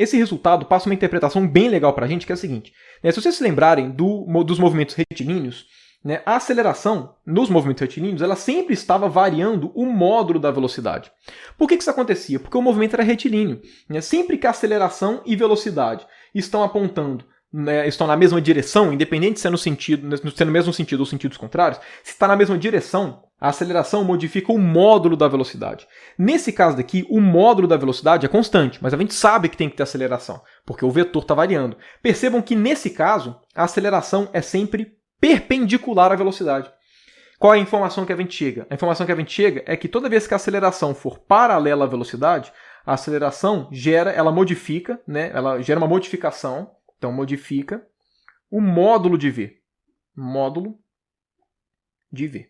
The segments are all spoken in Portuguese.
esse resultado passa uma interpretação bem legal para a gente, que é a seguinte. Se vocês se lembrarem dos movimentos retilíneos, a aceleração nos movimentos retilíneos ela sempre estava variando o módulo da velocidade. Por que isso acontecia? Porque o movimento era retilíneo. Sempre que a aceleração e velocidade estão apontando, estão na mesma direção, independente se é no mesmo sentido ou sentidos contrários, se está na mesma direção, a aceleração modifica o módulo da velocidade. Nesse caso daqui, o módulo da velocidade é constante, mas a gente sabe que tem que ter aceleração, porque o vetor está variando. Percebam que nesse caso, a aceleração é sempre perpendicular à velocidade. Qual é a informação que a gente chega? A informação que a gente chega é que toda vez que a aceleração for paralela à velocidade, a aceleração ela modifica, ela gera uma modificação, então modifica o módulo de v. Módulo de v.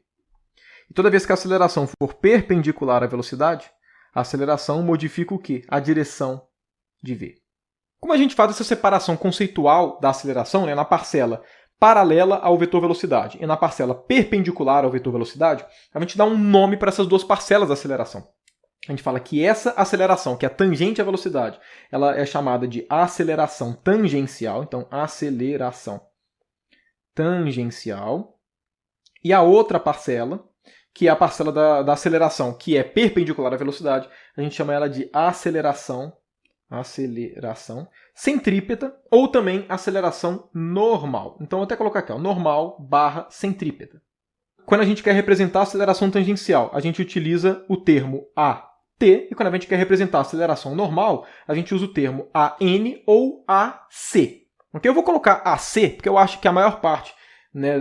E toda vez que a aceleração for perpendicular à velocidade, a aceleração modifica o quê? A direção de v. Como a gente faz essa separação conceitual da aceleração na parcela paralela ao vetor velocidade e na parcela perpendicular ao vetor velocidade, a gente dá um nome para essas duas parcelas da aceleração. A gente fala que essa aceleração, que é tangente à velocidade, ela é chamada de aceleração tangencial. Então, aceleração tangencial. E a outra parcela, que é a parcela da aceleração, que é perpendicular à velocidade, a gente chama ela de aceleração centrípeta ou também aceleração normal. Então, vou até colocar aqui, normal / centrípeta. Quando a gente quer representar a aceleração tangencial, a gente utiliza o termo AT, e quando a gente quer representar a aceleração normal, a gente usa o termo AN ou AC. Okay? Eu vou colocar AC, porque eu acho que a maior parte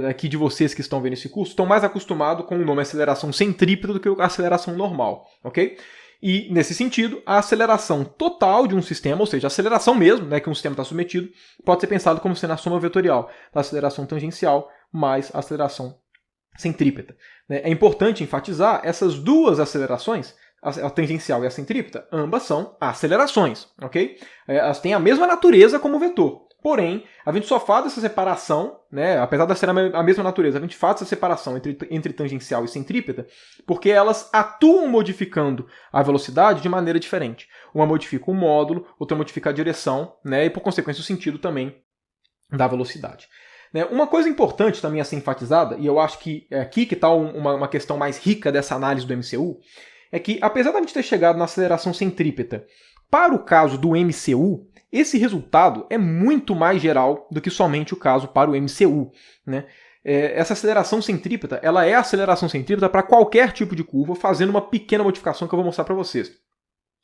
aqui de vocês que estão vendo esse curso estão mais acostumados com o nome aceleração centrípeta do que a aceleração normal. Okay? E, nesse sentido, a aceleração total de um sistema, ou seja, a aceleração mesmo, que um sistema está submetido, pode ser pensado como sendo a soma vetorial da aceleração tangencial mais a aceleração centrípeta. É importante enfatizar essas duas acelerações, a tangencial e a centrípeta, ambas são acelerações, ok? Elas têm a mesma natureza como o vetor. Porém, a gente só faz essa separação, apesar de ser a mesma natureza, a gente faz essa separação entre tangencial e centrípeta, porque elas atuam modificando a velocidade de maneira diferente. Uma modifica o módulo, outra modifica a direção, e por consequência o sentido também da velocidade. Uma coisa importante também a ser enfatizada, e eu acho que é aqui que está uma questão mais rica dessa análise do MCU, é que apesar da gente ter chegado na aceleração centrípeta, para o caso do MCU, esse resultado é muito mais geral do que somente o caso para o MCU. Essa aceleração centrípeta, ela é a aceleração centrípeta para qualquer tipo de curva, fazendo uma pequena modificação que eu vou mostrar para vocês.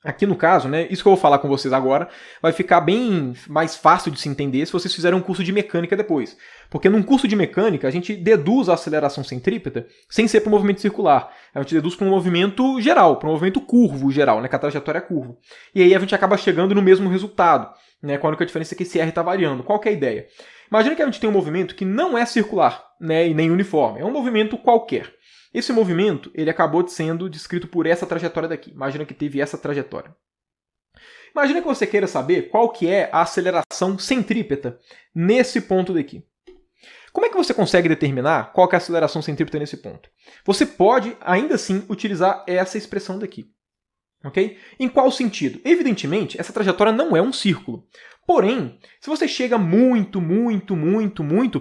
Aqui no caso, isso que eu vou falar com vocês agora, vai ficar bem mais fácil de se entender se vocês fizerem um curso de mecânica depois. Porque num curso de mecânica, a gente deduz a aceleração centrípeta sem ser para um movimento circular. A gente deduz para um movimento geral, para um movimento curvo geral, que a trajetória é curva. E aí a gente acaba chegando no mesmo resultado, com a única diferença é que esse R está variando. Qual que é a ideia? Imagina que a gente tem um movimento que não é circular, e nem uniforme. É um movimento qualquer. Esse movimento ele acabou sendo descrito por essa trajetória daqui. Imagina que teve essa trajetória. Imagina que você queira saber qual que é a aceleração centrípeta nesse ponto daqui. Como é que você consegue determinar qual que é a aceleração centrípeta nesse ponto? Você pode, ainda assim, utilizar essa expressão daqui. Okay? Em qual sentido? Evidentemente, essa trajetória não é um círculo. Porém, se você chega muito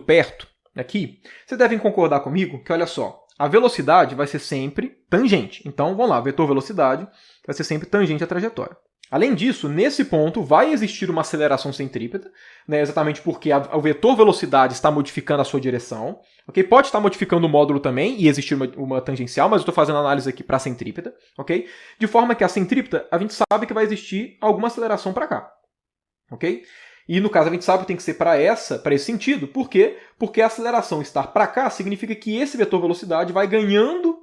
perto aqui, vocês devem concordar comigo que, olha só, a velocidade vai ser sempre tangente. Então, vamos lá, vetor velocidade vai ser sempre tangente à trajetória. Além disso, nesse ponto vai existir uma aceleração centrípeta, exatamente porque o vetor velocidade está modificando a sua direção. Okay? Pode estar modificando o módulo também e existir uma tangencial, mas eu estou fazendo análise aqui para a centrípeta. Okay? De forma que a centrípeta, a gente sabe que vai existir alguma aceleração para cá. Okay? E no caso a gente sabe que tem que ser para esse sentido. Por quê? Porque a aceleração estar para cá significa que esse vetor velocidade vai ganhando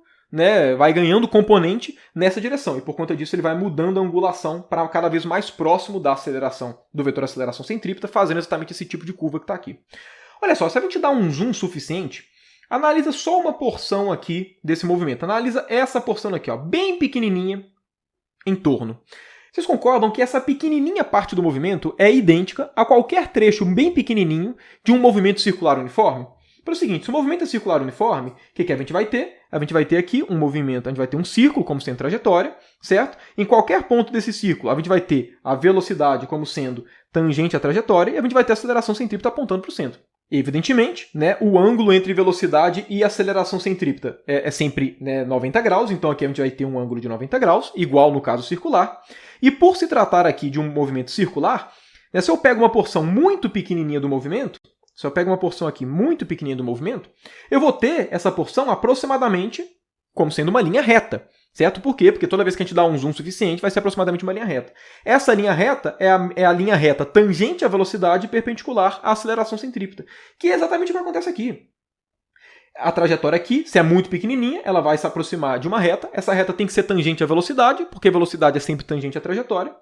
componente nessa direção. E por conta disso ele vai mudando a angulação para cada vez mais próximo da aceleração, do vetor aceleração centrípeta, fazendo exatamente esse tipo de curva que está aqui. Olha só, se a gente dá um zoom suficiente, analisa só uma porção aqui desse movimento. Analisa essa porção aqui, bem pequenininha, em torno. Vocês concordam que essa pequenininha parte do movimento é idêntica a qualquer trecho bem pequenininho de um movimento circular uniforme? Pelo seguinte, se o movimento é circular uniforme, o que a gente vai ter? A gente vai ter aqui um movimento, a gente vai ter um círculo como sendo trajetória, certo? Em qualquer ponto desse círculo, a gente vai ter a velocidade como sendo tangente à trajetória e a gente vai ter a aceleração centrípeta apontando para o centro. Evidentemente, né, o ângulo entre velocidade e aceleração centrípeta é sempre, né, 90 graus, então aqui a gente vai ter um ângulo de 90 graus, igual no caso circular. E por se tratar aqui de um movimento circular, né, se eu pego uma porção muito pequenininha do movimento, se eu pego uma porção aqui muito pequenininha do movimento, eu vou ter essa porção aproximadamente como sendo uma linha reta. Certo? Por quê? Porque toda vez que a gente dá um zoom suficiente, vai ser aproximadamente uma linha reta. Essa linha reta é a linha reta tangente à velocidade perpendicular à aceleração centrípeta, que é exatamente o que acontece aqui. A trajetória aqui, se é muito pequenininha, ela vai se aproximar de uma reta. Essa reta tem que ser tangente à velocidade, porque a velocidade é sempre tangente à trajetória.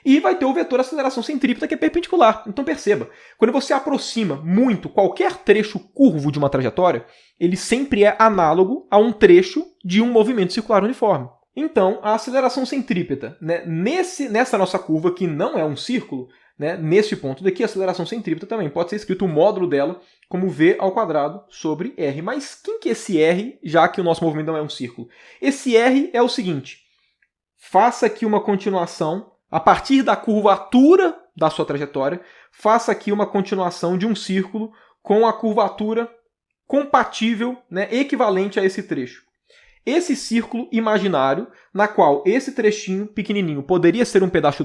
E vai ter o vetor aceleração centrípeta, que é perpendicular. Então perceba, quando você aproxima muito qualquer trecho curvo de uma trajetória, ele sempre é análogo a um trecho de um movimento circular uniforme. Então, a aceleração centrípeta, né, nessa nossa curva, que não é um círculo, né, nesse ponto daqui, a aceleração centrípeta também pode ser escrito o módulo dela como v² sobre r. Mas quem que é esse r, já que o nosso movimento não é um círculo? Esse r é o seguinte, faça aqui uma continuação. A partir da curvatura da sua trajetória, faça aqui uma continuação de um círculo com a curvatura compatível, né, equivalente a esse trecho. Esse círculo imaginário, na qual esse trechinho pequenininho poderia ser um pedaço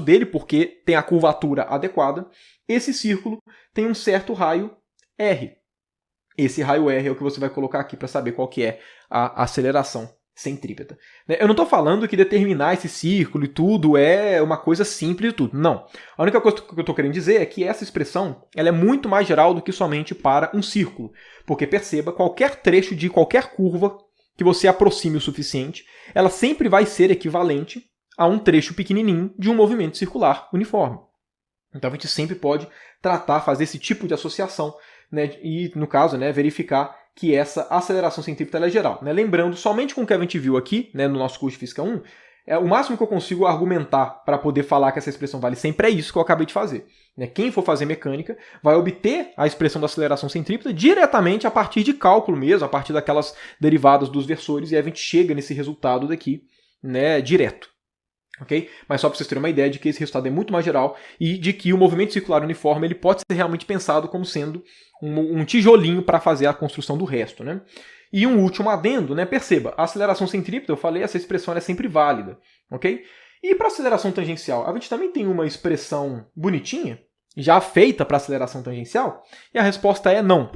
dele, porque tem a curvatura adequada, esse círculo tem um certo raio R. Esse raio R é o que você vai colocar aqui para saber qual que é a aceleração centrípeta. Eu não estou falando que determinar esse círculo e tudo é uma coisa simples e tudo. Não. A única coisa que eu estou querendo dizer é que essa expressão ela é muito mais geral do que somente para um círculo. Porque perceba, qualquer trecho de qualquer curva que você aproxime o suficiente, ela sempre vai ser equivalente a um trecho pequenininho de um movimento circular uniforme. Então a gente sempre pode fazer esse tipo de associação, né, e, no caso, né, verificar que essa aceleração centrípeta é geral. Né? Lembrando, somente com o que a gente viu aqui, né, no nosso curso de Física 1, o máximo que eu consigo argumentar para poder falar que essa expressão vale sempre é isso que eu acabei de fazer. Né? Quem for fazer mecânica vai obter a expressão da aceleração centrípeta diretamente a partir de cálculo mesmo, a partir daquelas derivadas dos versores, e a gente chega nesse resultado daqui, né, direto. Okay? Mas só para vocês terem uma ideia de que esse resultado é muito mais geral e de que o movimento circular uniforme ele pode ser realmente pensado como sendo um tijolinho para fazer a construção do resto. Né? E um último adendo, né? Perceba, a aceleração centrípeta, eu falei, essa expressão é sempre válida. Okay? E para aceleração tangencial, a gente também tem uma expressão bonitinha, já feita para aceleração tangencial, e a resposta é não.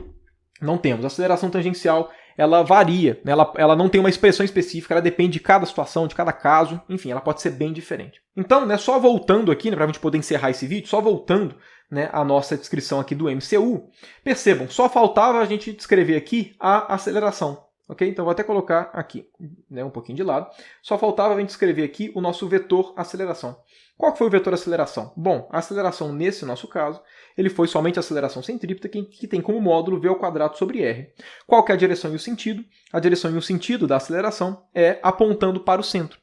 Não temos. A aceleração tangencial ela varia, né? Ela não tem uma expressão específica, ela depende de cada situação, de cada caso, enfim, ela pode ser bem diferente. Então, né, só voltando aqui, né, para a gente poder encerrar esse vídeo, só voltando, né, a nossa descrição aqui do MCU, percebam, só faltava a gente descrever aqui a aceleração. Okay? Então, vou até colocar aqui, né, um pouquinho de lado. Só faltava a gente escrever aqui o nosso vetor aceleração. Qual foi o vetor aceleração? Bom, a aceleração nesse nosso caso, ele foi somente a aceleração centrípeta, que tem como módulo v² sobre r. Qual que é a direção e o sentido? A direção e o sentido da aceleração é apontando para o centro.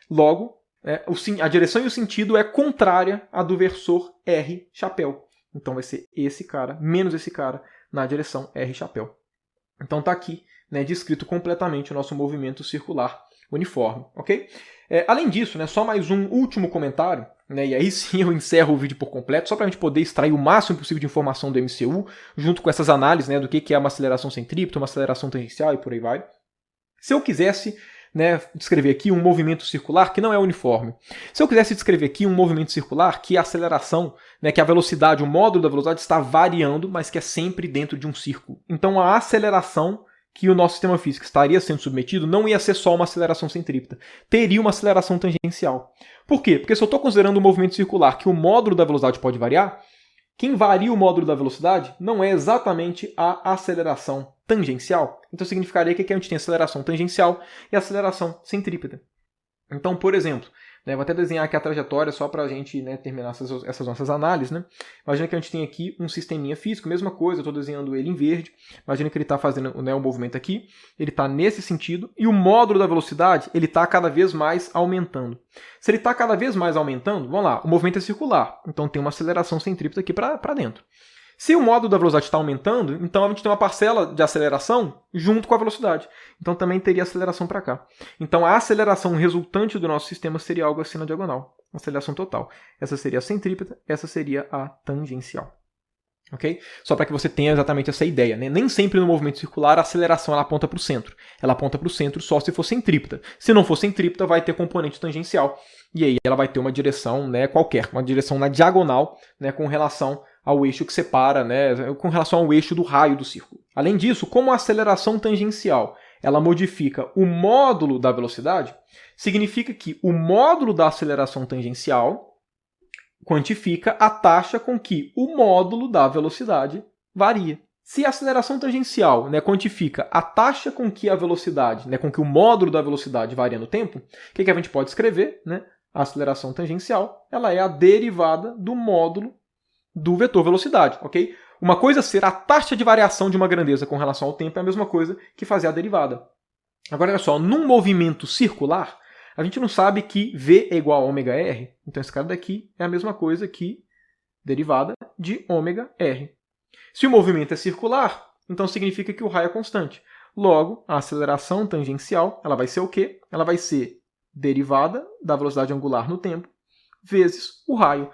Logo, a direção e o sentido é contrária à do versor r chapéu. Então vai ser esse cara menos esse cara na direção r chapéu. Então está aqui, né, descrito completamente o nosso movimento circular uniforme. Okay? Além disso, né, só mais um último comentário, né, e aí sim eu encerro o vídeo por completo, só para a gente poder extrair o máximo possível de informação do MCU, junto com essas análises, né, do que é uma aceleração centrípeta, uma aceleração tangencial e por aí vai. Se eu quisesse, né, descrever aqui um movimento circular que não é uniforme, se eu quisesse descrever aqui um movimento circular que a aceleração, né, que a velocidade, o módulo da velocidade está variando, mas que é sempre dentro de um círculo. Então a aceleração que o nosso sistema físico estaria sendo submetido não ia ser só uma aceleração centrípeta, teria uma aceleração tangencial. Por quê? Porque se eu estou considerando um movimento circular que o módulo da velocidade pode variar, quem varia o módulo da velocidade não é exatamente a aceleração tangencial. Então significaria que aqui a gente tem aceleração tangencial e aceleração centrípeta. Então, por exemplo, né, vou até desenhar aqui a trajetória só para a gente, né, terminar essas nossas análises. Né? Imagina que a gente tem aqui um sisteminha físico, mesma coisa, eu estou desenhando ele em verde. Imagina que ele está fazendo, né, um movimento aqui, ele está nesse sentido, e o módulo da velocidade ele está cada vez mais aumentando. Se ele está cada vez mais aumentando, vamos lá, o movimento é circular, então tem uma aceleração centrípeta aqui para dentro. Se o módulo da velocidade está aumentando, então a gente tem uma parcela de aceleração junto com a velocidade. Então também teria aceleração para cá. Então a aceleração resultante do nosso sistema seria algo assim na diagonal. Aceleração total. Essa seria a centrípeta, essa seria a tangencial. Okay? Só para que você tenha exatamente essa ideia, né? Nem sempre no movimento circular a aceleração ela aponta para o centro. Ela aponta para o centro só se for centrípeta. Se não for centrípeta, vai ter componente tangencial. E aí ela vai ter uma direção, né, qualquer, uma direção na diagonal, né, com relação ao eixo que separa, né, com relação ao eixo do raio do círculo. Além disso, como a aceleração tangencial ela modifica o módulo da velocidade, significa que o módulo da aceleração tangencial quantifica a taxa com que o módulo da velocidade varia. Se a aceleração tangencial, né, quantifica a taxa com que a velocidade, né, com que o módulo da velocidade varia no tempo, o que a gente pode escrever? Né? A aceleração tangencial ela é a derivada do módulo do vetor velocidade. Okay? Uma coisa ser a taxa de variação de uma grandeza com relação ao tempo é a mesma coisa que fazer a derivada. Agora, olha só, num movimento circular, a gente não sabe que V é igual a ômega-r, então esse cara daqui é a mesma coisa que derivada de ômega-r. Se o movimento é circular, então significa que o raio é constante. Logo, a aceleração tangencial ela vai ser o quê? Ela vai ser derivada da velocidade angular no tempo vezes o raio.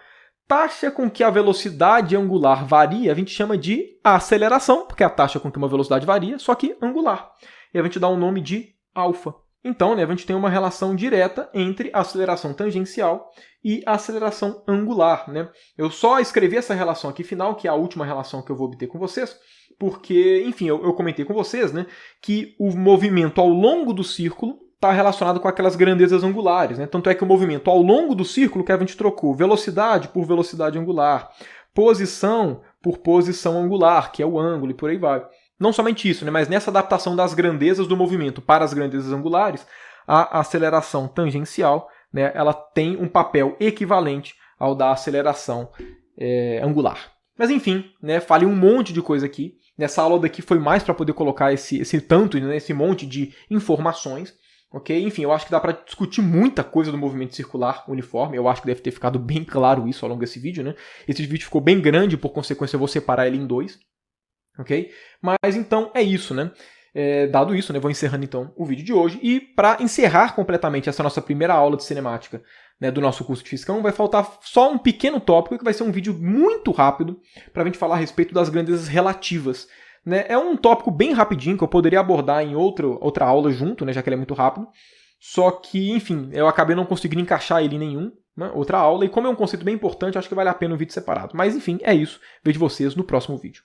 Taxa com que a velocidade angular varia, a gente chama de aceleração, porque é a taxa com que uma velocidade varia, só que angular. E a gente dá um nome de alfa. Então, né, a gente tem uma relação direta entre a aceleração tangencial e a aceleração angular. Né? Eu só escrevi essa relação aqui final, que é a última relação que eu vou obter com vocês, porque, enfim, eu comentei com vocês, né, que o movimento ao longo do círculo está relacionado com aquelas grandezas angulares. Né? Tanto é que o movimento ao longo do círculo que a gente trocou velocidade por velocidade angular, posição por posição angular, que é o ângulo, e por aí vai. Não somente isso, né, mas nessa adaptação das grandezas do movimento para as grandezas angulares, a aceleração tangencial, né, ela tem um papel equivalente ao da aceleração angular. Mas enfim, né, falei um monte de coisa aqui. Nessa aula daqui foi mais para poder colocar esse tanto, né, esse monte de informações. Okay? Enfim, eu acho que dá para discutir muita coisa do movimento circular uniforme. Eu acho que deve ter ficado bem claro isso ao longo desse vídeo. Né? Esse vídeo ficou bem grande, por consequência eu vou separar ele em dois. Okay? Mas então é isso, né? Dado isso, né, vou encerrando então o vídeo de hoje. E para encerrar completamente essa nossa primeira aula de cinemática, né, do nosso curso de Física 1, vai faltar só um pequeno tópico que vai ser um vídeo muito rápido para a gente falar a respeito das grandezas relativas. Né? É um tópico bem rapidinho que eu poderia abordar em outra aula junto, né, já que ele é muito rápido. Só que, enfim, eu acabei não conseguindo encaixar ele em outra aula. E como é um conceito bem importante, acho que vale a pena um vídeo separado. Mas enfim, é isso. Vejo vocês no próximo vídeo.